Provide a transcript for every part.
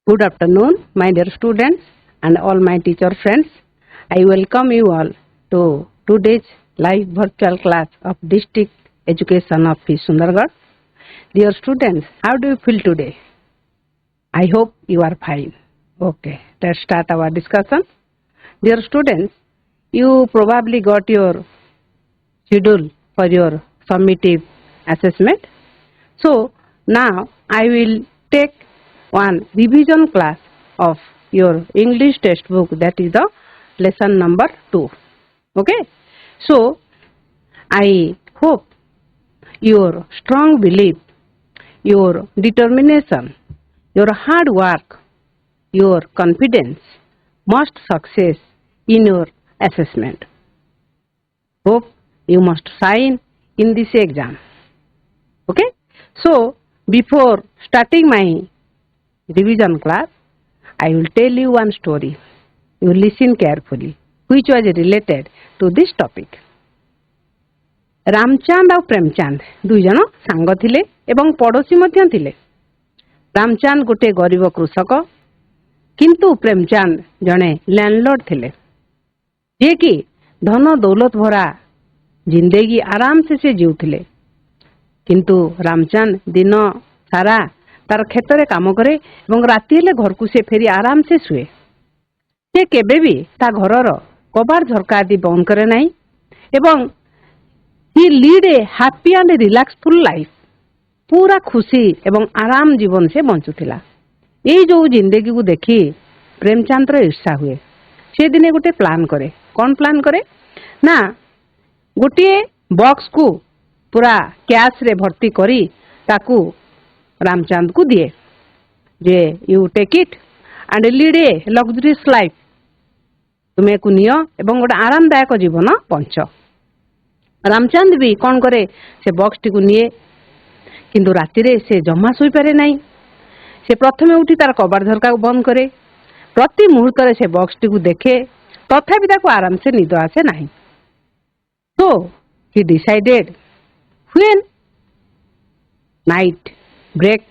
Good afternoon, my dear students and all my teacher friends. I welcome you all to today's live virtual class of District Education Office Sundargarh. Dear students, how do you feel today? I hope you are fine. Okay, let's start our discussion. Dear students, you probably got your schedule for your summative assessment. So now I will take one revision class of your English textbook, that is the lesson number 2. Okay, so I hope your strong belief, your determination, your hard work, your confidence must success in your assessment. Hope you must shine in this exam. Okay, so before starting my revision class, I will tell you one story. You listen carefully, which was related to this topic. Ramchand और प्रेमचंद दुई जन सांग थिले एवं पड़ोसी मध्य थिले। रामचंद गोटे गरीब कृषक किंतु प्रेमचंद जने लैंडलॉर्ड थिले, जे कि धन दौलत भरा जिंदगी आराम से जीउथिले। किंतु रामचंद दिन सारा तार क्षेत्र काम करे एवं राति हेले घर को से फेरी आराम से शुए। से केबे भी ता घरर कबाड़ झरका आदि बंद करे नहीं एवं he lead a happy and relaxful life. पूरा खुशी एवं आराम जीवन से बंचुथिला। एई जो जिंदगी को देखी प्रेमचंद्र ईर्षा हुए। से दिने गोटे प्लान करे। कौन प्लान करे ना, गोटे बॉक्स को पूरा कैश रे भर्ती करी ताकू रामचंद को दिए जे you take it and lead a luxurious life. तुम्हें को नियो एवं गोटे आरामदायक जीवन बंच। रामचंद भी कौन करे, से बॉक्स टी को निये, किंतु राति रे से जमा सोई पारे नहीं। से प्रथमे उठी तार कबाड़ झरका को बंद करे। प्रति मुहूर्त रे से बॉक्स टी को देखे, तथापि ताको आराम से निद आसे नहीं। So he decided when night break,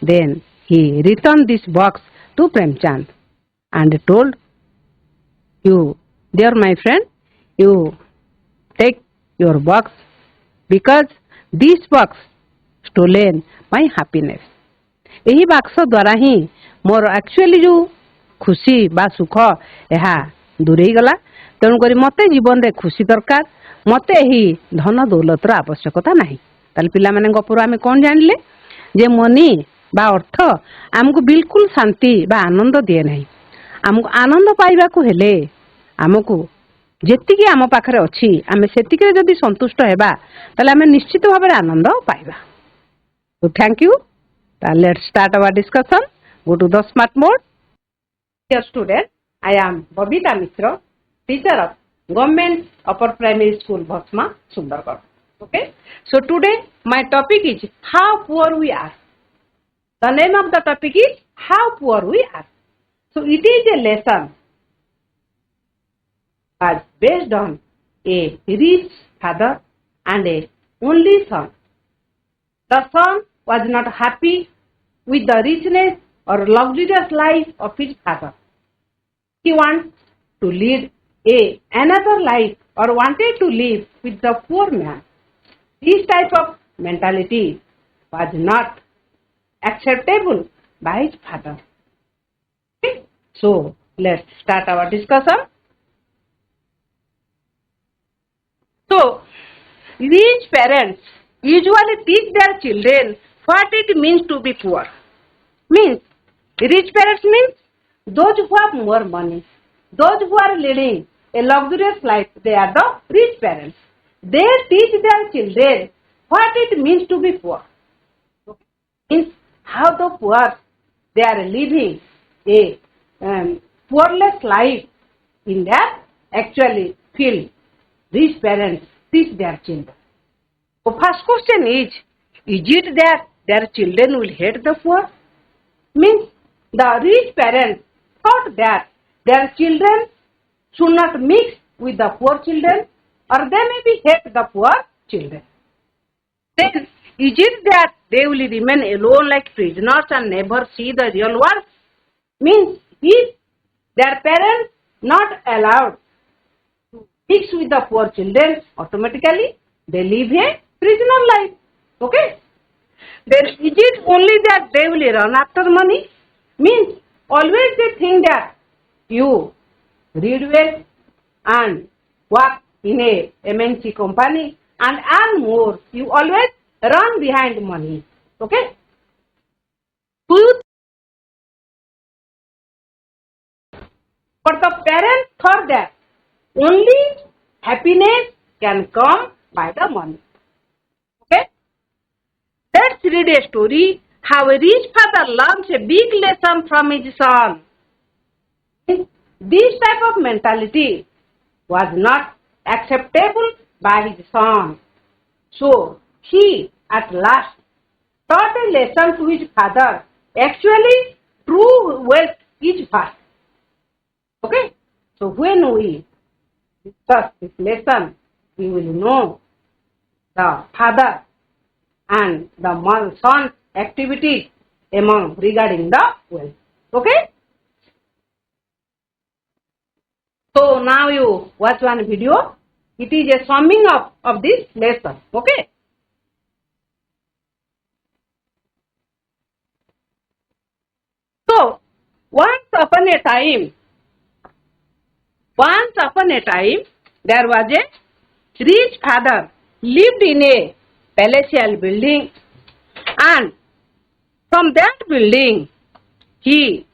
then he returned this box to Premchand and told, "You, dear my friend, you take your box because this box stolen my happiness." यही box द्वारा ही मोर एक्चुअली जो खुशी बा सुख यह दूरे गला। तेणुक मते जीवन रे खुशी दरकार, मते ही धन दौलतर आवश्यकता नहीं। ताल पिला माने गपुर आमे कोन जानिले जे मनी बा अर्थ आमको बिल्कुल शांति बा आनंद दिए नहीं। आमको आनंद पाइबा को हेले आमको जेतिकी आम पाखरे अछि आमे सेतिकी रे जदी संतुष्ट हेबा ताले आमे निश्चित भाबे आनंद पाइबा। तो thank you. Let's start our discussion. Go to the smart mode. Dear student, I am Babita Mishra, teacher of Government Upper Primary School, Bhasma, Sundargarh. Okay. So today my topic is how poor we are. The name of the topic is how poor we are. So it is a lesson was based on a rich father and a only son. The son was not happy with the richness or luxurious life of his father. He wants to lead another life or wanted to live with the poor man. This type of mentality was not acceptable by his father. Okay? So let's start our discussion. So rich parents usually teach their children what it means to be poor. Means rich parents means those who have more money, those who are leading a luxurious life, they are the rich parents. They teach their children what it means to be poor. Okay. Means how the poor they are living a poorless life in their actually field. Rich parents teach their children. So first question is it that their children will hate the poor? Means the rich parents thought that their children should not mix with the poor children or they may be hate the poor children. Then is it that they will remain alone like prisoners and never see the real world? Means if their parents not allowed to mix with the poor children, automatically they live a prisoner life. Okay? Then is it only that they will run after money? Means always they think that you read well and work in a MNC company and earn more. You always run behind money. Okay? Do you? But the parents thought that only happiness can come by the money. Okay? Let's read a story how a rich father learns a big lesson from his son. This type of mentality was not acceptable by his son. So he at last taught a lesson to his father. Actually, true wealth is vast. Okay? So when we discuss this lesson, we will know the father and the son's activities among regarding the wealth. Okay? So now you watch one video. It is a summing up of this lesson. Okay? So once upon a time, there was a rich father lived in a palatial building, and from that building he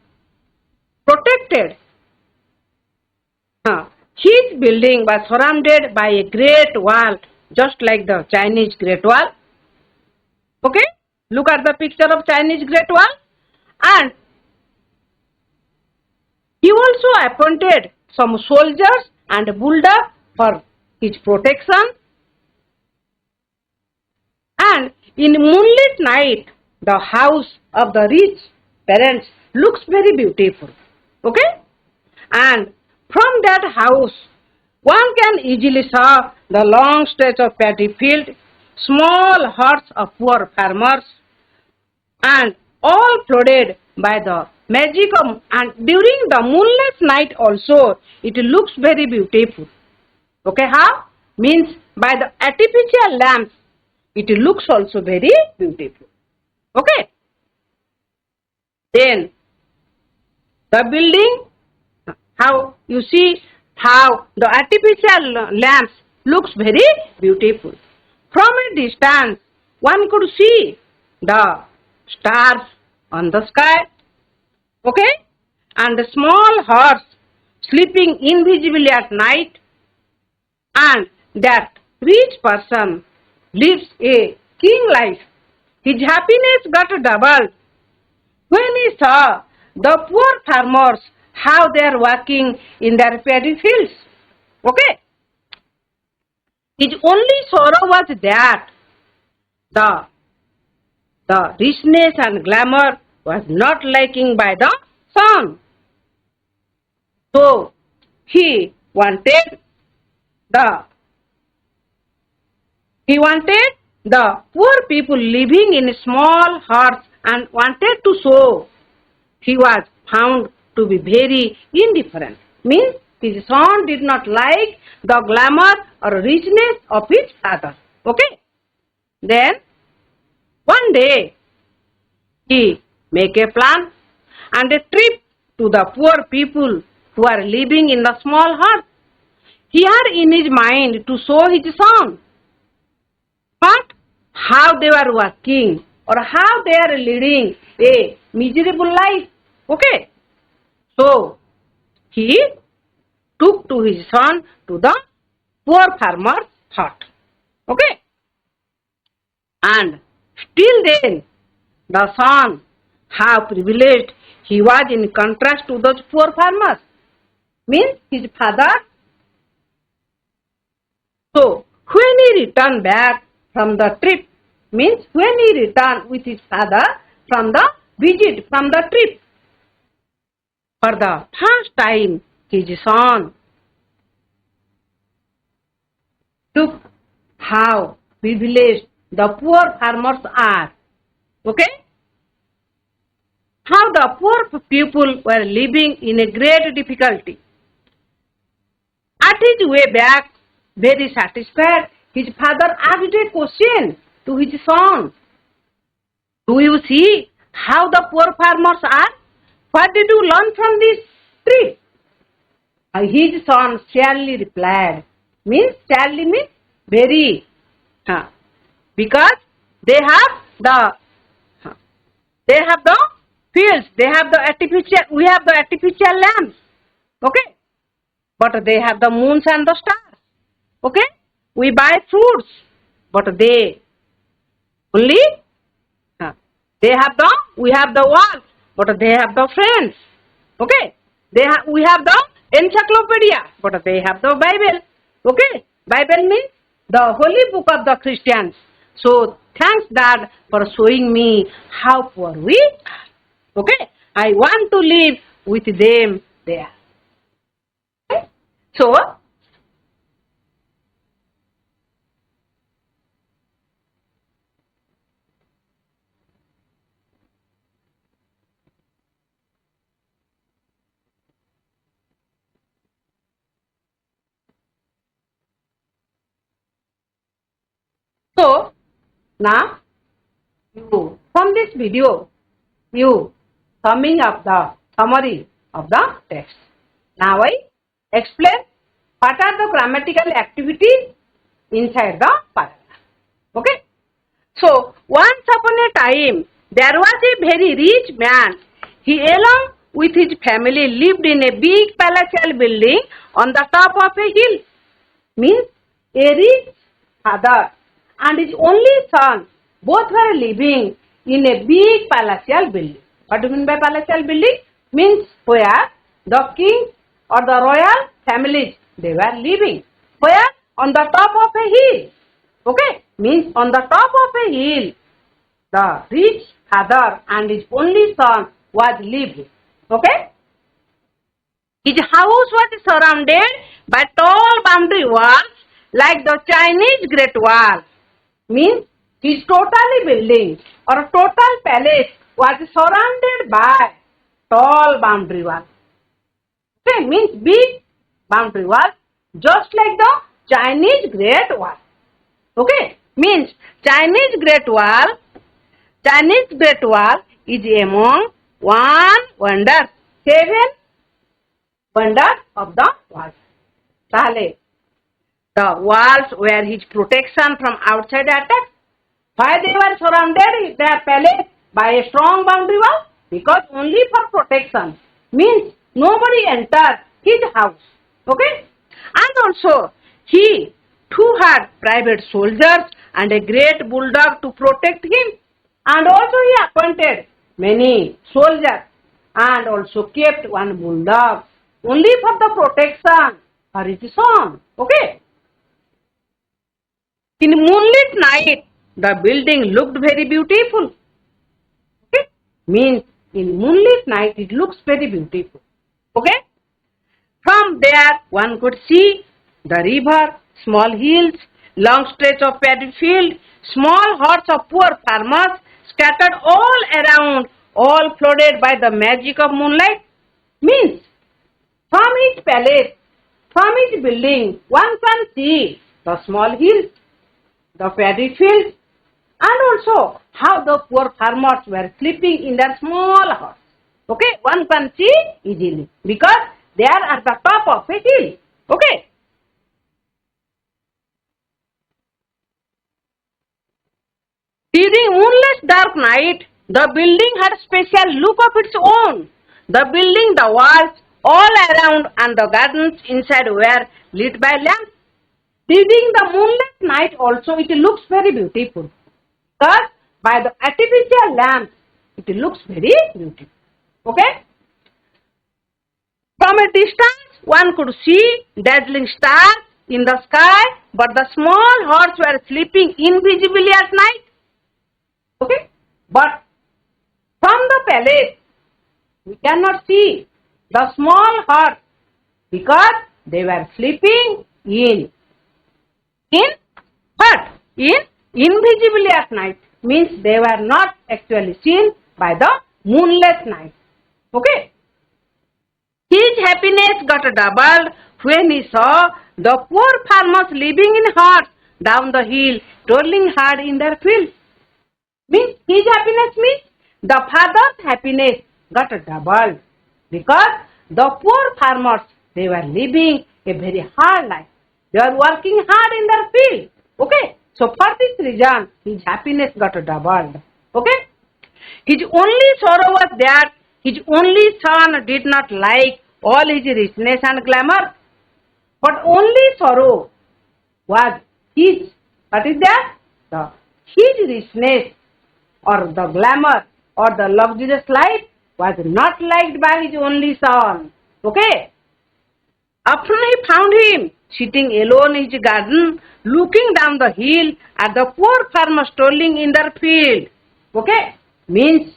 protected. His building was surrounded by a great wall, just like the Chinese Great Wall. Okay? Look at the picture of Chinese Great Wall. And he also appointed some soldiers and bulldogs for his protection. And in moonlit night, the house of the rich parents looks very beautiful. Okay? And from that house, one can easily see the long stretch of paddy field, small huts of poor farmers, and all flooded by the magic of, and during the moonless night also, it looks very beautiful. Okay, how? Means by the artificial lamps, it looks also very beautiful. Okay? Then, the building, how you see how the artificial lamps looks very beautiful. From a distance, one could see the stars on the sky. Okay? And the small horse sleeping invisibly at night. And that rich person lives a king life. His happiness got doubled when he saw the poor farmers how they are working in their paddy fields. Okay? His only sorrow was that the richness and glamour was not liking by the sun. So he wanted the poor people living in small huts and wanted to show he was found to be very indifferent. Means his son did not like the glamour or richness of his father. Okay? Then one day he make a plan and a trip to the poor people who are living in the small hut. He had in his mind to show his son, but how they were working or how they are leading a miserable life. Okay? So he took to his son to the poor farmer's hut. Okay? And still then, the son, how privileged he was in contrast to those poor farmers. Means his father. So when he returned back from the trip, means when he returned with his father from the visit, from the trip, for the first time his son took how privileged the poor farmers are. Okay? How the poor poor people were living in a great difficulty. At his way back, very satisfied, his father asked a question to his son. Do you see how the poor farmers are? What did you learn from this tree? His son sadly replied. Sadly means very. Because they have the fields, they have the artificial, we have the artificial lamps. Okay? But they have the moons and the stars. Okay? We buy fruits, but they only, we have the walls, but they have the friends. Okay? We have the encyclopedia, but they have the Bible. Okay? Bible means the holy book of the Christians. So, thanks Dad for showing me how poor we are. Okay? I want to live with them there. Okay? So, now, from this video, you summing up the summary of the text. Now I explain what are the grammatical activities inside the paragraph. Okay? So, once upon a time, there was a very rich man. He along with his family lived in a big palatial building on the top of a hill. Means a rich father and his only son, both were living in a big palatial building. What do you mean by palatial building? Means where the king or the royal families, they were living. Where? On the top of a hill. Okay? Means on the top of a hill, the rich father and his only son was living. Okay? His house was surrounded by tall boundary walls like the Chinese Great Wall. Means his total building or total palace was surrounded by tall boundary wall. Okay, means big boundary wall, just like the Chinese Great Wall. Okay, means Chinese Great Wall is among seven wonders of the world. Tahale, the walls were his protection from outside attack. Why they were surrounded their palace by a strong boundary wall? Because only for protection. Means nobody entered his house. Okay? And also he too had private soldiers and a great bulldog to protect him. And also he appointed many soldiers and also kept one bulldog only for the protection for his son. Okay? In moonlit night, the building looked very beautiful. Okay? Means in moonlit night it looks very beautiful. Okay? From there one could see the river, small hills, long stretch of paddy field, small huts of poor farmers scattered all around, all flooded by the magic of moonlight. Means from each palace, from each building, one can see the small hills, the paddy fields, and also how the poor farmers were sleeping in their small huts. Okay, one can see easily because they are at the top of a hill. Okay. During moonless dark night, the building had a special look of its own. The building, the walls, all around and the gardens inside were lit by lamps. During the moonlit night also it looks very beautiful. Because by the artificial lamps, it looks very beautiful. Okay? From a distance, one could see dazzling stars in the sky, but the small huts were sleeping invisibly at night. Okay? But from the palace, we cannot see the small huts because they were sleeping in invisibly at night. Means they were not actually seen by the moonless night. Okay. His happiness got doubled when he saw the poor farmers living in huts down the hill, toiling hard in their fields. Means his happiness means the father's happiness got doubled because the poor farmers, they were living a very hard life. They were working hard in their field. Okay. So for this reason, his happiness got doubled. Okay. His only sorrow was that his only son did not like all his richness and glamour, but only sorrow was his. What is that? His richness or the glamour or the luxurious life was not liked by his only son. Okay? Often he found him sitting alone in his garden, looking down the hill at the poor farmers toiling in their field. Okay? Means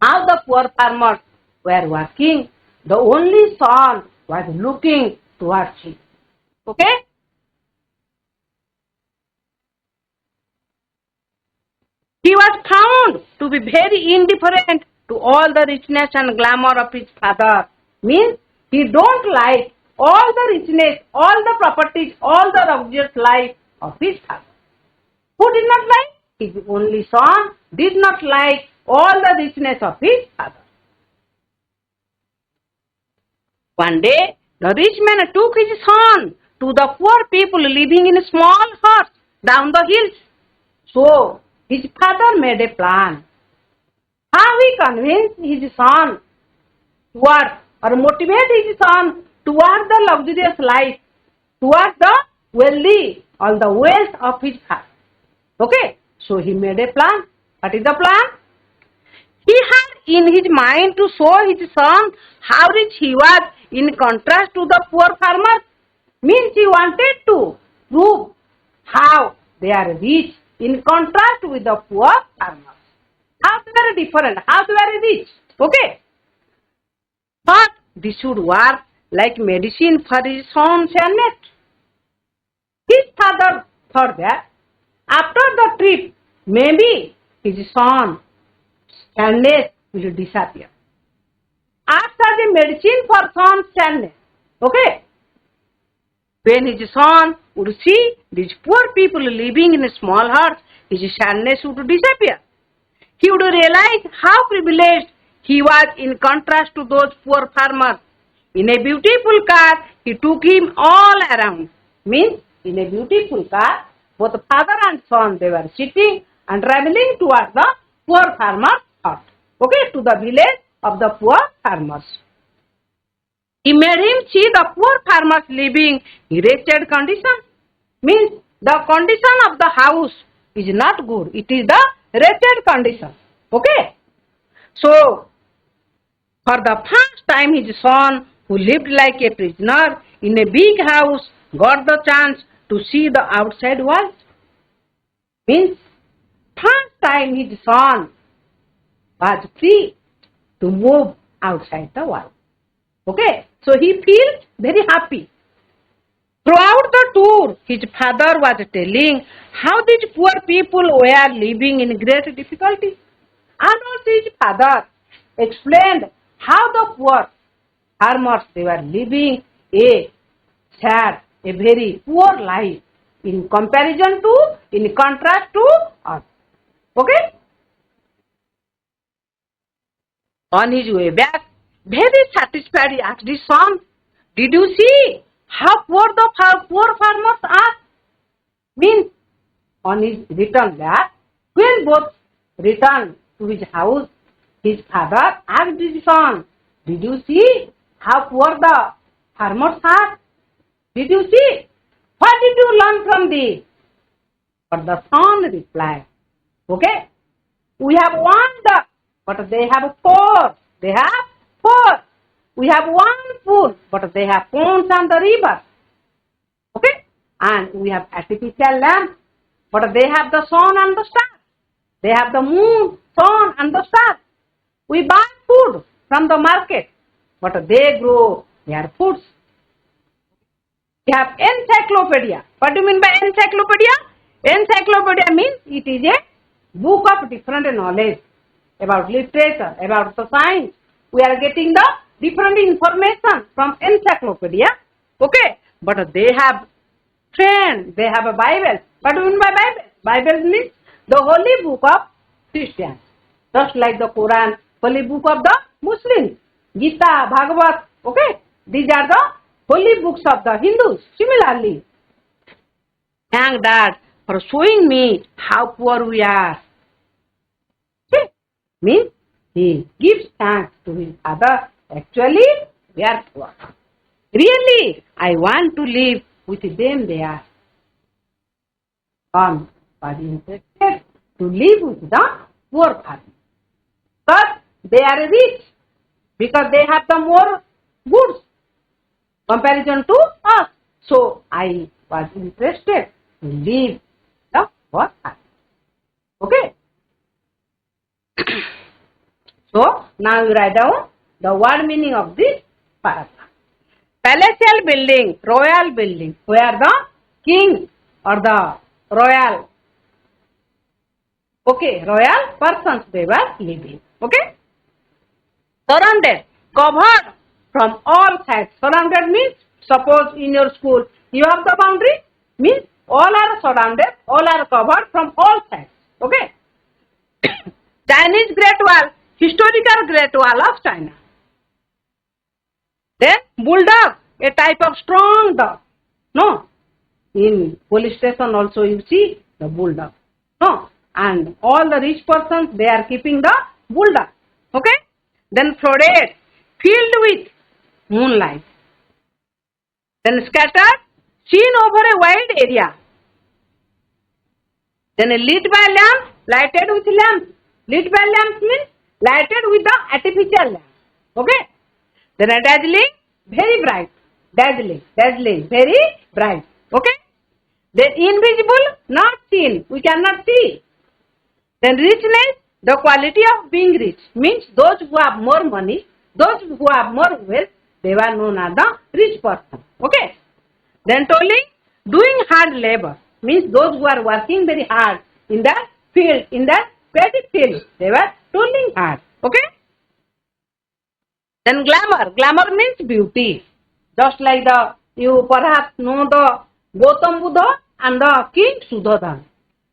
how the poor farmers were working, the only son was looking towards him. Okay? He was found to be very indifferent to all the richness and glamour of his father. Means he don't like all the richness, all the properties, all the luxurious life of his father. Who did not like? His only son did not like all the richness of his father. One day, the rich man took his son to the poor people living in small huts down the hills. So, his father made a plan. How he convinced his son towards or motivate his son towards the luxurious life, towards the wealthy or the wealth of his father. Okay? So, he made a plan. What is the plan? He had in his mind to show his son how rich he was in contrast to the poor farmers. Means he wanted to prove how they are rich in contrast with the poor farmers. How they are different, how they are rich. Okay. But this should work like medicine for his son sadness. His father thought that after the trip, maybe his son sadness will disappear. Acts as a medicine for son's sadness. Okay? When his son would see these poor people living in small huts, his sadness would disappear. He would realize how privileged he was in contrast to those poor farmers. In a beautiful car, he took him all around. Means, in a beautiful car, both father and son, they were sitting and traveling towards the poor farmer's hut. Okay, to the village of the poor farmers. He made him see the poor farmers living in wretched condition. Means the condition of the house is not good. It is the wretched condition. Okay. So, for the first time his son, who lived like a prisoner in a big house, got the chance to see the outside world. Means, first time his son was free to move outside the world. Okay, so he feels very happy. Throughout the tour, his father was telling how these poor people were living in great difficulty. And also his father explained how the poor farmers, they were living a sad, a very poor life in comparison to, in contrast to us. Okay? On his way back, very satisfied, he asked his son, "Did you see how poor the poor farmers are?" Means, on his return back, when both returned to his house, his father asked his son, "Did you see how poor the farmers are? Did you see? What did you learn from this?" But the son replied, "Okay, we have one duck, but they have four. They have four. We have one pool, but they have ponds on the river. Okay? And we have artificial lamps, but they have the sun and the stars. They have the moon, sun and the stars. We buy food from the market, but they grow their foods. We have encyclopedia. What do you mean by encyclopedia? Encyclopedia means it is a book of different knowledge about literature, about the science, we are getting the different information from encyclopedia. Okay, but they have friend, they have a Bible. What do you mean by Bible? Bible means the holy book of Christians. Just like the Quran, holy book of the Muslims. Gita, Bhagavad, okay? These are the holy books of the Hindus. Similarly, thank Dad for showing me how poor we are. Okay? Means he gives thanks to his father. Actually, we are poor. Really, I want to live with them there. Son was interested to live with the poor family. But they are rich because they have the more goods comparison to us. So I was interested to live the poor family. Okay. So now you write down the word meaning of this paragraph. Palatial building, royal building, where the king or the royal, okay, royal persons they were living. Okay. Surrounded, covered from all sides. Surrounded means, suppose in your school you have the boundary, means all are surrounded, all are covered from all sides. Okay. Chinese Great Wall, historical Great Wall of China. Then bulldog, a type of strong dog. No. In police station also you see the bulldog. No. And all the rich persons, they are keeping the bulldog. Okay. Then flooded, filled with moonlight. Then scattered, seen over a wide area. Then lit by lamp, lighted with lamp. Lit by lamp means lighted with the artificial lamp. Okay. Then a dazzling, very bright. Dazzling, dazzling, very bright. Okay. Then invisible, not seen. We cannot see. Then richness, the quality of being rich. Means those who have more money, those who have more wealth, they were known as the rich person. Okay. Then toiling, doing hard labor. Means those who are working very hard in the field, in the petty field, they were toiling hard. Okay. Then glamour. Glamour means beauty. Just like you perhaps know the Gautam Buddha and the king Suddhodana.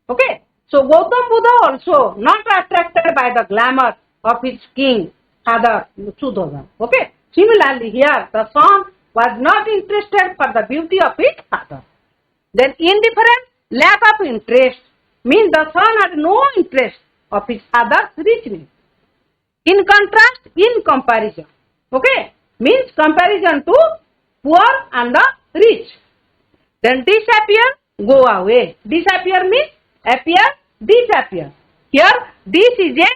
Okay. So Gautam Buddha also not attracted by the glamour of his king, father Suddhodana. Okay. Similarly here, the son was not interested for the beauty of his father. Then indifferent, lack of interest, means the son had no interest of his father's richness. In contrast, in comparison. Okay. Means comparison to poor and the rich. Then disappear, go away. Disappear means appear, disappear. Here, this is a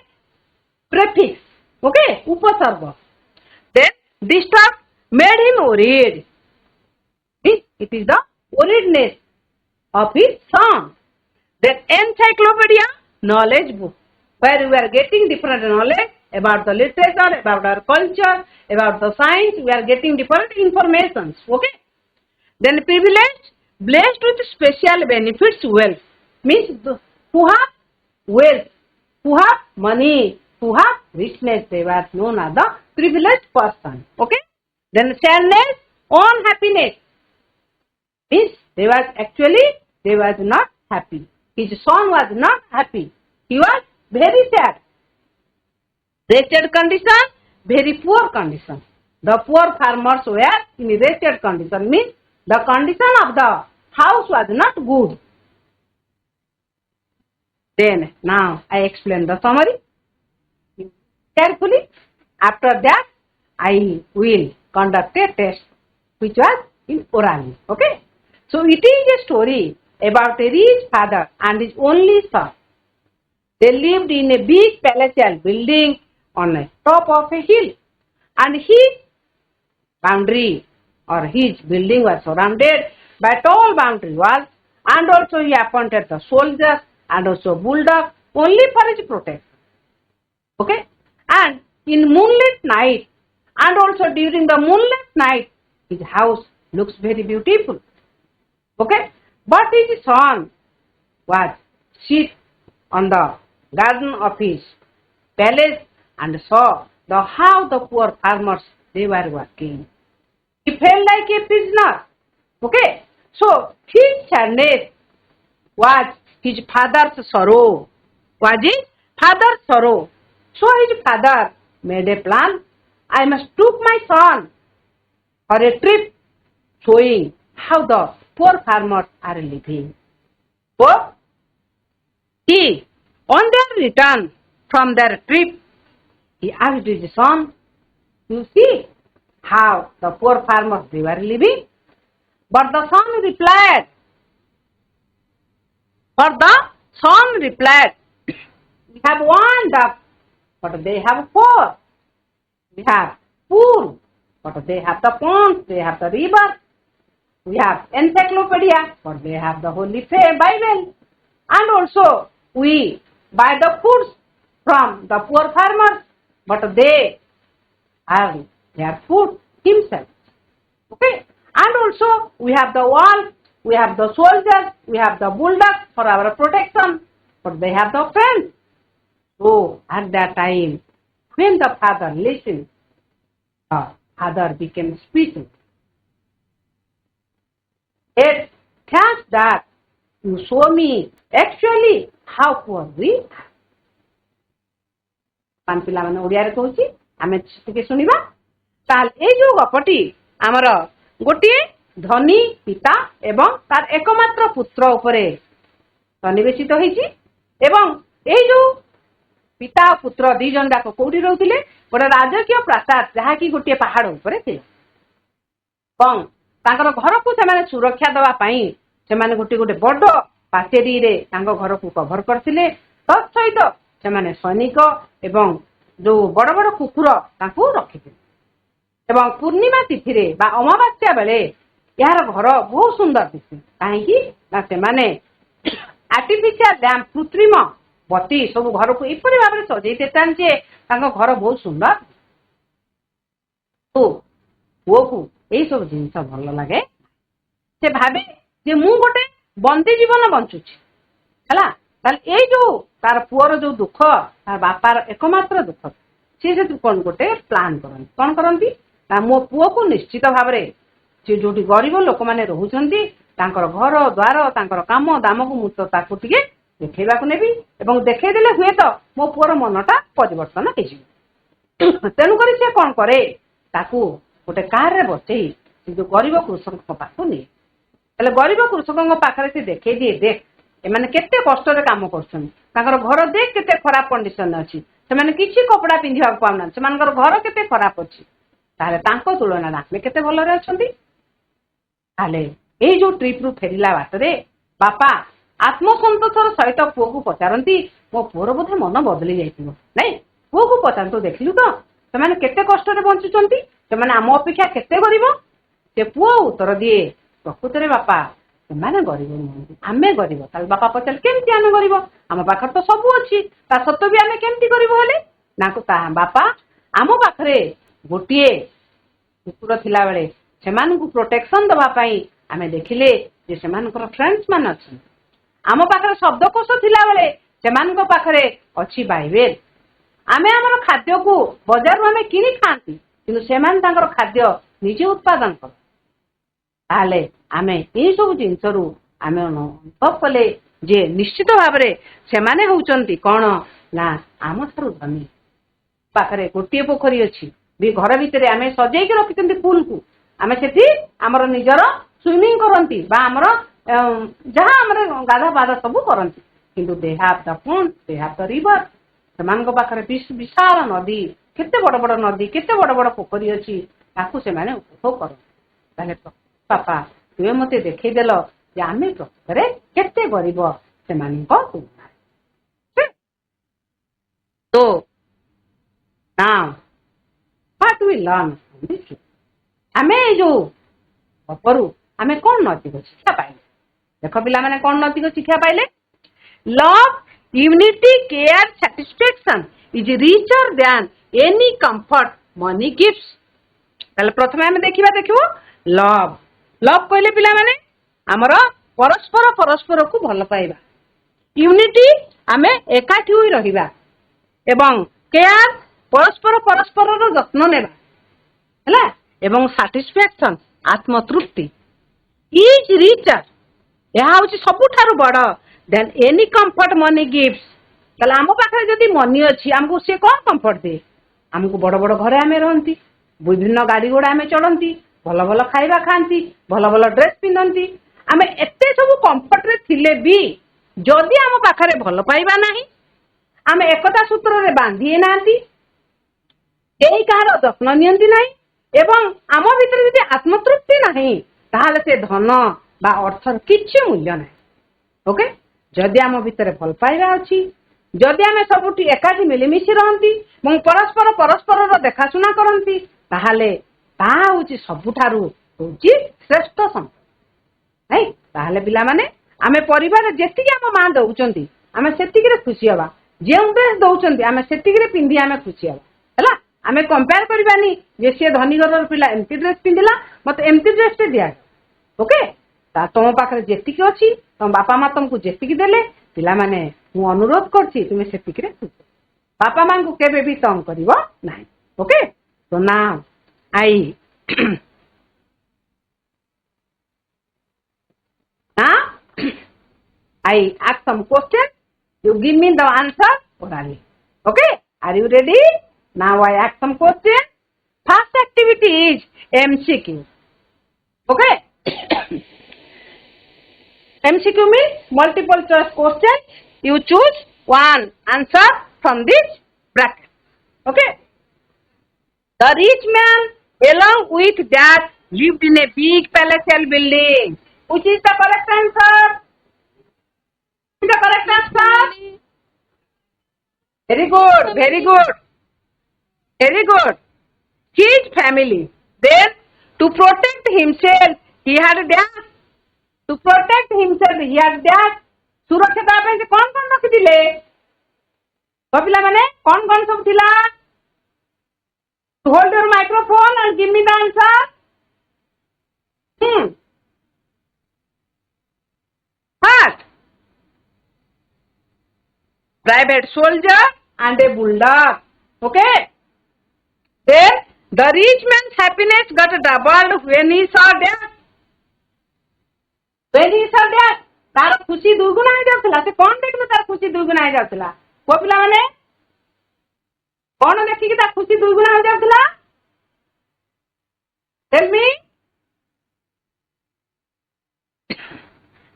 prefix. Okay, upasarga. Then, disturb, made him worried. It is the worriedness of his son. Then, encyclopedia, knowledge book, where we are getting different knowledge about the literature, about our culture, about the science. We are getting different informations. Okay. Then, privileged, blessed with special benefits, wealth. Means who have wealth, who have money, who have richness, they were known as the privileged person. Okay. Then sadness, unhappiness. Means they was not happy. His son was not happy. He was very sad. Wretched condition, very poor condition. The poor farmers were in wretched condition. Means the condition of the house was not good. Then, now I explain the summary carefully. After that, I will conduct a test which was in orally. Okay. So, it is a story about a rich father and his only son. They lived in a big palatial building on the top of a hill, and his boundary or his building was surrounded by tall boundary walls, and also he appointed the soldiers and also bulldog only for his protection. Okay. And in moonlit night and also during the moonlit night, his house looks very beautiful. Okay. But his son was sit on the garden of his palace and saw how the poor farmers they were working. He felt like a prisoner. Okay, so his sadness was his father's sorrow. Was his father's sorrow. So his father made a plan. I must took my son for a trip showing how the poor farmers are living. So he, on their return from their trip, he asked his son, you see how the poor farmers they were living? But the son replied, we have one duck, but they have four. We have pool, but they have the pond, they have the river. We have encyclopedia, but they have the Holy Bible. And also, we buy the foods from the poor farmers, but they have their food himself. Okay? And also, we have the walls, we have the soldiers, we have the bulldogs for our protection, but they have the fence. So, at that time, when the father listened, the father became speechless. It thanks that you show me actually how poor we are. ପିଲାମାନେ ଓଡ଼ିଆରେ କହୁଛି ଆମେ ଟିକେ ଶୁଣିବା। ତାହେଲେ ଏଇ ଯୋଉ ଗପଟି ଆମର ଗୋଟିଏ ଧନୀ ପିତା ଏବଂ ତାର ଏକମାତ୍ର ପୁତ୍ର ଉପରେ ସନ୍ନିବେଶିତ ହେଇଛି ଏବଂ ଏଇ ଯୋଉ ପିତା ପୁତ୍ର ଦି ଜଣ ଯାକ କୋଉଠି ରହୁଥିଲେ? ଗୋଟେ ରାଜକୀୟ ପ୍ରାସାଦ ଯାହାକି ଗୋଟିଏ ପାହାଡ ଉପରେ ଥିଲା ଏବଂ ତାଙ୍କର ଘରକୁ ସେମାନେ ସୁରକ୍ଷା ଦେବା ପାଇଁ ସେମାନେ ଗୋଟେ ବଡ ପାଚେରୀରେ ତାଙ୍କ ଘରକୁ କଭର କରିଥିଲେ। ତତ୍ ସହିତ ସେମାନେ ସୈନିକ ଏବଂ ଯୋଉ ବଡ ବଡ କୁକୁର ତାଙ୍କୁ ରଖିଥିଲେ ଏବଂ ପୂର୍ଣ୍ଣିମା ତିଥିରେ ବା ଅମାବାସ୍ୟା ବେଳେ ଏହାର ଘର ବହୁତ ସୁନ୍ଦର ଦିଶେ। କାହିଁକି ନା ସେମାନେ ଆର୍ଟିଫିସିଆଲ ଲ୍ୟାମ୍ପ କୃତ୍ରିମ ବତୀ ସବୁ ଘରକୁ ଏପରି ଭାବରେ ସଜେଇ ଦେଇଥାନ୍ତି ଯେ ତାଙ୍କ ଘର ବହୁତ ସୁନ୍ଦର। ପୁଅକୁ ଏଇ ସବୁ ଜିନିଷ ଭଲ ଲାଗେ। ସେ ଭାବେ ଯେ ମୁଁ ଗୋଟେ ବନ୍ଦୀ ଜୀବନ ବଞ୍ଚୁଛି ହେଲା। ତାହେଲେ ଏଇ ଯୋଉ ତାର ପୁଅର ଯୋଉ ଦୁଃଖ ତାର ବାପାର ଏକମାତ୍ର ଦୁଃଖ ସିଏ ସେଠୁ କଣ ଗୋଟେ ପ୍ଲାନ୍ କରନ୍ତି। କଣ କରନ୍ତି ନା ମୋ ପୁଅକୁ ନିଶ୍ଚିତ ଭାବରେ ସେ ଯୋଉଠି ଗରିବ ଲୋକମାନେ ରହୁଛନ୍ତି ତାଙ୍କର ଘର ଦ୍ୱାର ତାଙ୍କର କାମ ଦାମକୁ ମୁଁ ତ ତାକୁ ଟିକେ ଦେଖେଇବାକୁ ନେବି ଏବଂ ଦେଖେଇଦେଲେ ହୁଏତ ମୋ ପୁଅର ମନଟା ପରିବର୍ତ୍ତନ ହେଇଯିବ। ତେଣୁକରି ସେ କଣ କରେ ତାକୁ ଗୋଟେ କାରରେ ବସେଇ ସେ ଯୋଉ ଗରିବ କୃଷକଙ୍କ ପାଖକୁ ନିଏ। ହେଲେ ଗରିବ କୃଷକଙ୍କ ପାଖରେ ସେ ଦେଖେଇ ଦିଏ ଦେଖ ଏମାନେ କେତେ କଷ୍ଟରେ କାମ କରୁଛନ୍ତି ତାଙ୍କର ଘର ଦେଖ କେତେ ଖରାପ କଣ୍ଡିସନରେ ଅଛି ସେମାନେ କିଛି କପଡା ପିନ୍ଧିବାକୁ ପାଉନାହାନ୍ତି ସେମାନଙ୍କର ଘର କେତେ ଖରାପ ଅଛି ତାହେଲେ ତାଙ୍କ ତୁଳନାରେ ଆମେ କେତେ ଭଲରେ ଅଛନ୍ତି। ତାହେଲେ ଏଇ ଯୋଉ ଟ୍ରିପରୁ ଫେରିଲା ବାଟରେ ବାପା ଆତ୍ମସନ୍ତୋଷର ସହିତ ପୁଅକୁ ପଚାରନ୍ତି ମୋ ପୁଅର ବୋଧେ ମନ ବଦଳି ଯାଇଥିବ ନାଇଁ ପୁଅକୁ ପଚାରନ୍ତୁ ଦେଖିଲୁ ତ ସେମାନେ କେତେ କଷ୍ଟରେ ବଞ୍ଚୁଛନ୍ତି ସେମାନେ ଆମ ଅପେକ୍ଷା କେତେ ଗରିବ। ସେ ପୁଅ ଉତ୍ତର ଦିଏ ପ୍ରକୃତରେ ବାପା ସେମାନେ ଗରିବ ନୁହନ୍ତି ଆମେ ଗରିବ। ତାହେଲେ ବାପା ପଚାରିଲେ କେମିତି ଆମେ ଗରିବ ଆମ ପାଖରେ ତ ସବୁ ଅଛି ତା ସତ୍ତ୍ୱ ବି ଆମେ କେମିତି ଗରିବ ହେଲେ ନା ବାପା ଆମ ପାଖରେ ଗୋଟିଏ କୁକୁର ଥିଲାବେଳେ ସେମାନଙ୍କୁ ପ୍ରୋଟେକ୍ସନ ଦେବା ପାଇଁ ଆମେ ଦେଖିଲେ ଯେ ସେମାନଙ୍କର ଫ୍ରେଣ୍ଡସ୍ ମାନେ ଅଛନ୍ତି। ଆମ ପାଖରେ ଶବ୍ଦକୋଷ ଥିଲାବେଳେ ସେମାନଙ୍କ ପାଖରେ ଅଛି ବାଇବେଲ। ଆମେ ଆମର ଖାଦ୍ୟକୁ ବଜାରରୁ ଆମେ କିଣି ଖାଆନ୍ତି କିନ୍ତୁ ସେମାନେ ତାଙ୍କର ଖାଦ୍ୟ ନିଜେ ଉତ୍ପାଦନ କର। ତାହେଲେ ଆମେ ଏଇସବୁ ଜିନିଷରୁ ଆମେ ଅନୁଭବ କଲେ ଯେ ନିଶ୍ଚିତ ଭାବରେ ସେମାନେ ହଉଛନ୍ତି କଣ ନା ଆମ ଠାରୁ ଧନୀ। ପାଖରେ ଗୋଟିଏ ପୋଖରୀ ଅଛି ବି ଘର ଭିତରେ ଆମେ ସଜେଇକି ରଖିଛନ୍ତି ପୁଲକୁ ଆମେ ସେଠି ଆମର ନିଜର ସୁଇମିଂ କରନ୍ତି ବା ଆମର ଯାହା ଆମର ଗାଧା ପାଧା ସବୁ କରନ୍ତି କିନ୍ତୁ they have the pond, they have the river ସେମାନଙ୍କ ପାଖରେ ବିଶାଳ ନଦୀ କେତେ ବଡ ବଡ ନଦୀ କେତେ ବଡ ବଡ ପୋଖରୀ ଅଛି ତାକୁ ସେମାନେ ଉପଭୋଗ କରନ୍ତି। ତାହେଲେ ବାପା ତୁମେ ମତେ ଦେଖେଇଦେଲ ଯେ ଆମେ ପ୍ରକୃତରେ କେତେ ଗରିବ ସେମାନଙ୍କ ତୁଳନାରେ। So now what we learn from this? ଆମେ ଏଇ ଯୋଉ ଗପରୁ ଆମେ କଣ ନୈତିକ ଶିକ୍ଷା ପାଇଲେ ଦେଖ ପିଲାମାନେ କଣ ନୈତିକ ଶିକ୍ଷା ପାଇଲେ? Love unity care satisfaction is Richter than any comfort money gives. ତାହେଲେ ପ୍ରଥମେ ଆମେ ଦେଖିବୁ ଲଭ୍ କହିଲେ ପିଲାମାନେ ଆମର ପରସ୍ପରକୁ ଭଲ ପାଇବା। ୟୁନିଟି ଆମେ ଏକାଠି ହୋଇ ରହିବା ଏବଂ କେୟାର परस्पर परस्पर जत्न नेबा हैला एवं सैटिस्फैक्शन आत्मतृप्ति इज रिचर यह हूँ सबुठारु बड़ than any comfort money gifts ताले आम पाखे जदि मनी अच्छी आमको सी कौन कंफर्ट दे आमको बड़ बड़ घरे आमे रहंती विभिन्न गाड़ी घोड़ा आमे चढ़ती भल भल खाइबा खाती भल भल ड्रेस पिंधती आमे एते सब कंफर्ट रे थिले भी जदि आम पाखरे भल पाइबा नाही आमे एकता सूत्र रे बांधी नांती केही कहार जत्न नियंती नाही एवं आम भितर जदि आत्मतृप्ति नाही ताहाले से धन बा अर्थर किछि मूल्य नाही ओके जदि आम भितर भल पाइबा अछि जदि आमे सबुठी एकाठी मिलिमिशि रहंती ଏବଂ परस्पर परस्पर देखाशुना करंती ताहाले ताहा होची सबुठारु होची श्रेष्ठ संपद नहीं ताहाले पिला माने आमे परिवार जेतिकी आम मां दउचंती आमे सेतिकी रे खुशी हवा जे ड्रेस दउचंती आमे सेतिकी रे पिंधी आमे खुशी हवा हैला आमे कंपेयर करबानी जे से धनी घरर पिला एमती ड्रेस पिंधिला मते एमती ड्रेस ते दिया ओके ता तुम पाखरे जेतिकी अछि तुम बापा मां तुमको जेतिकी देले पिला माने मु अनुरोध करछि तुमे सेतिकी रे खुशी बापा मां को केबे भी तंग करिवो नाही ओके तो now I I ask some questions. You give me the answer orally. Okay? Are you ready? Now I ask some questions. First activity is MCQ. Okay? MCQ means multiple choice question. You choose one answer from this bracket. Okay? The rich man along with that lived in a big palatial building. Which is the correct answer? The correct answer? Very good, very good. Very good. His family. Then, to protect himself, he had dash. To protect himself, he had dash. सुरक्षा देवा ପାଇଁ कौन कौन रखिथिले पिला माने कौन कौन सब थिला hold your microphone and give me the answer. What? Private soldier and a bulldog. Okay? Then the rich man's happiness got doubled when he saw death. When he saw death, तार खुशी दुगुना हो जाउतला से कौन देखलो तार खुशी दुगुना हो जाउतला को पिला माने कौन देखि कि तार खुशी दुगुना हो जाउतला tell me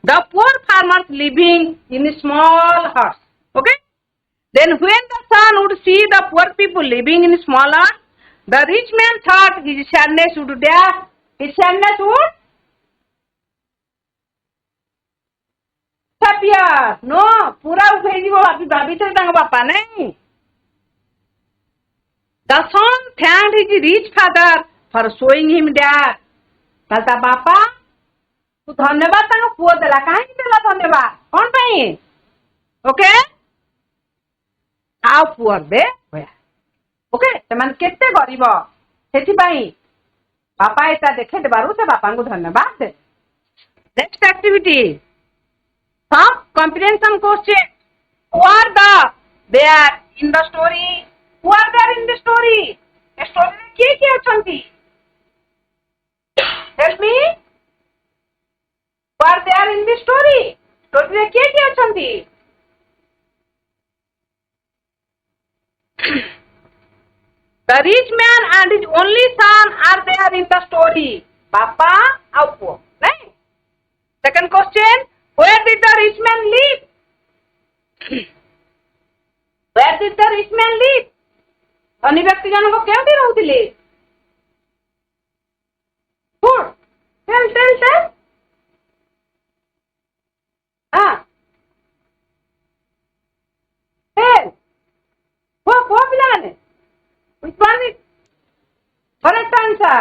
the poor farmers living in small huts. Okay? Then when the sun would see the poor people living in small huts, the rich man thought his sadness would dash. His sadness would disappear. No, पूरा उठे जीवो अभी Babita तांग बापा नहीं. The son thanked his rich father for showing him that. कहता बापा तू धन्यवाद तांग पुओ देला काहे देला धन्यवाद कौन पाई ओके हाउ पुअर दे होया ओके तमन केते गरीब सेति पाई बापा एटा देखे देबारु से बापा को धन्यवाद दे next activity some comprehension question who are there in the story who are there in the story a story रे के अछंती tell me who are there in the story story रे के अछंती the rich man and his only son are there in the story papa au puo nahi second question where did the rich man live where did the rich man live धनी व्यक्ति जनक केउठी रहउतिले good tell tell वो पिला माने which one is correct answer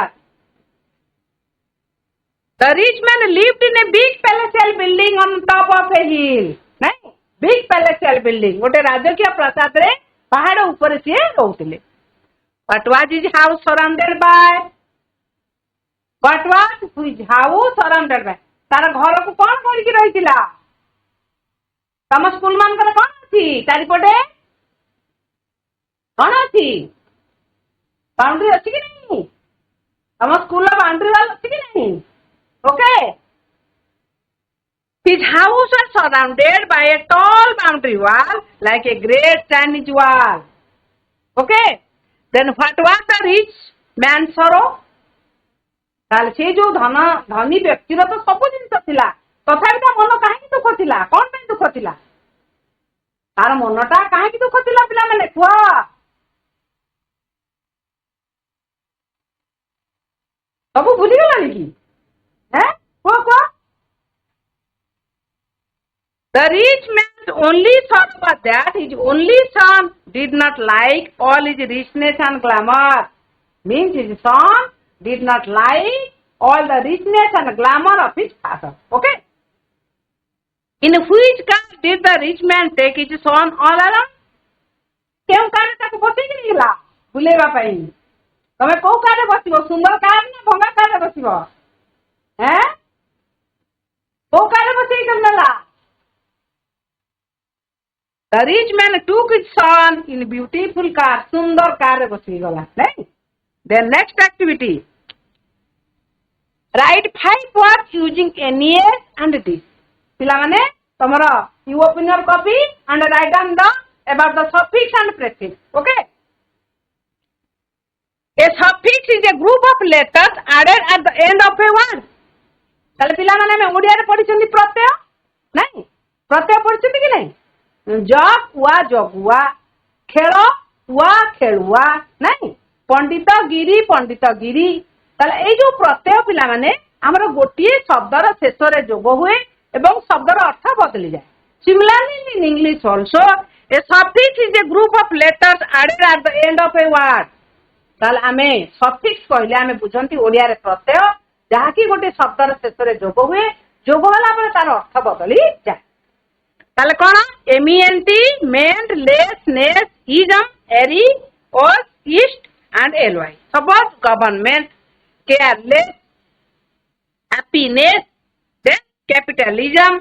the rich man lived in a big palatial building on top of a hill नहीं big palatial building गोटे राजकीय प्रासाद रे पहाड़ ऊपर से रहउतिले what was his house surrounded by what was his house surrounded by तार घर को कौन करके रहितिला तम स्कूल मान कर कौन अछि चारिपटे कौन अछि बाउंड्री अच्छी कि नहीं? हम स्कूल बाउंड्री वाल अच्छी कि नहीं? Okay. His house was surrounded by a tall boundary wall like a great Chinese wall. Okay. Then what was the rich man's sorrow? ତାହେଲେ ସେ ଯୋଉ ଧନୀ ବ୍ୟକ୍ତିର ତ ସବୁ ଜିନିଷ ଥିଲା, ତଥାପି ତା ମନ କାହିଁକି ଦୁଃଖ ଥିଲା? କଣ ପାଇଁ ଦୁଃଖ ଥିଲା? ତାର ମନଟା କାହିଁକି ଦୁଃଖ ଥିଲା ପିଲାମାନେ କୁହ? ସବୁ ଭୁଲିଗଲାଣି କି? କୁହ କୁହ. The rich man's only sorrow was that his only son did not like all his richness and glamour. Means his son did not like all the richness and glamour of his father. Okay? In which car did the rich man take his son all along? କେଉଁ କାରରେ ତାକୁ ବସେଇକି ନେଇଗଲା ବୁଲେଇବା ପାଇଁ? ତମେ କୋଉ କାରରେ ବସିବ? ସୁନ୍ଦର କାର ନା ଭଙ୍ଗା କାରରେ ବସିବ? କୋଉ କାରରେ ବସେଇକି ନେଲା? The rich man took his son in beautiful car. ସୁନ୍ଦର କାରରେ ବସିକି ଗଲା. ନାଇଁ? Then next activity. Write 5 words using NES and this. ପିଲାମାନେ ତମର you open your copy and write down the about the suffix and prefix. Okay? A suffix is a group of letters added at the end of a word. ତାହେଲେ ପିଲାମାନେ ଆମେ ଓଡ଼ିଆରେ ପଢିଛନ୍ତି ପ୍ରତ୍ୟୟ? ନାଇଁ? ପ୍ରତ୍ୟୟ ପଢିଛନ୍ତି କି ନାଇଁ? ଜ କୁଆ ଜଗୁଆ, ଖେଳ କୁଆ ଖେଳୁଆ, ନାଇଁ? ପଣ୍ଡିତ ଗିରି. ତାହେଲେ ଏଇ ଯୋଉ ପ୍ରତ୍ୟୟ ପିଲାମାନେ ଆମର ଗୋଟିଏ ଶବ୍ଦର ଶେଷରେ ଯୋଗ ହୁଏ ଏବଂ ଶବ୍ଦର ଅର୍ଥ ବଦଳିଯାଏ. Similarly in English also, a suffix is a group of letters added at the end of a word. ତାହେଲେ ଆମେ suffix କହିଲେ ଆମେ ବୁଝନ୍ତି ଓଡ଼ିଆରେ ପ୍ରତ୍ୟୟ ଯାହାକି ଗୋଟେ ଶବ୍ଦର ଶେଷରେ ଯୋଗ ହୁଏ, ଯୋଗ ହେଲା ପରେ ତାର ଅର୍ଥ ବଦଳି ଯାଏ. ତାହେଲେ କଣ? MENT, MENT, LESS, NESS, ISM, ERI, OS, IST and LY. Suppose government, careless, happiness, then capitalism,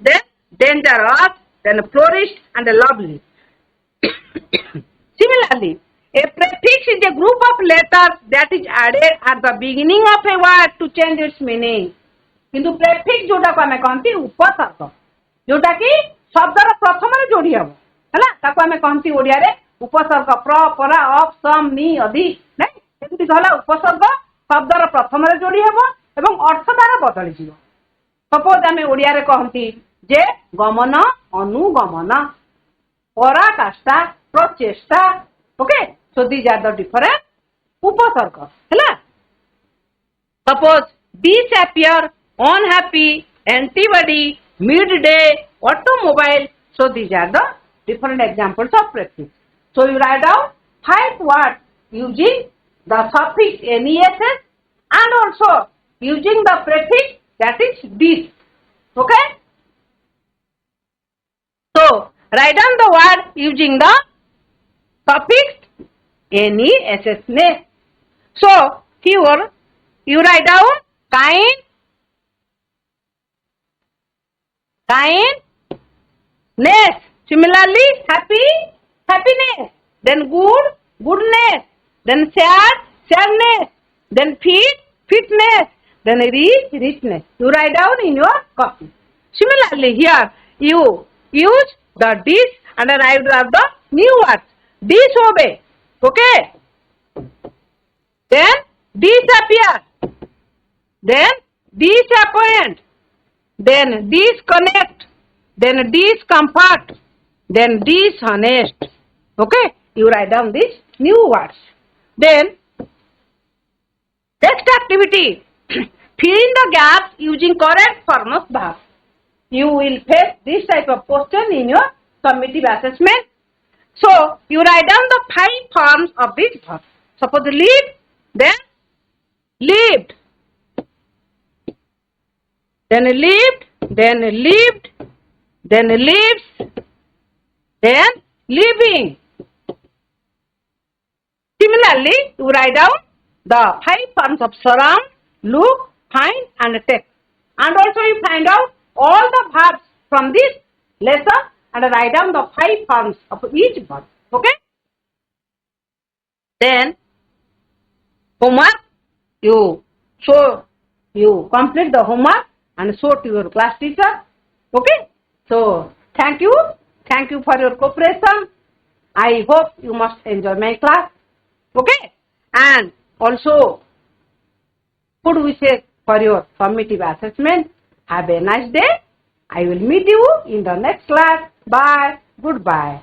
then dangerous, then flourish and lovely. Similarly, a prefix is a group of letters that is added at the beginning of a word to change its meaning. किंतु prefix जोटा को हमें कहती उपसर्ग, जोटा कि शब्दर प्रथम जोड़ी हम है ताको हमें कहती ओडिया रे उपसर्ग. प्र परा अप सम नि अधि नहीं एमती कहला उपसर्ग शब्दर प्रथम जोड़ी हम एवं अर्थ तार बदली जीव. सपोज आम ओडिया रे कहती जे गमन अनुगमन, पराकाष्ठा प्रचेष्टा. Okay, so these are the different उपसर्ग है. Suppose disappear, unhappy, antibody, midday, automobile. So these are the different examples of prefix. So you write down 5 words using the suffix NESS and also using the prefix that is this. Okay? So write down the word using the suffix NESS. So here you write down kind, kindness. Similarly, happy, happiness. Then good, goodness. Then sad, sadness. Then fit, fitness. Then rich, richness. You write down in your copy. Similarly, here you use the this and write down the new words. Disobey. Okay. Then disappear. Then disappoint. Then disconnect. Then discomfort. Then dishonest. Okay. You write down these new words. Then next activity. Fill in the gaps using correct form of verb. You will face this type of question in your summative assessment. So you write down the 5 forms of this verb. Suppose live, then lived, then lived, then lived, then lives, then living. Similarly, you write down the 5 forms of surround, look, find and take. And also you find out all the verbs from this lesson and write down the 5 forms of each verb. Okay? Then homework, you complete the homework and show to your class teacher. Okay? So thank you for your cooperation. I hope you must enjoy my class. Okay? And also good wishes for your formative assessment. Have a nice day. I will meet you in the next class. Bye. Goodbye.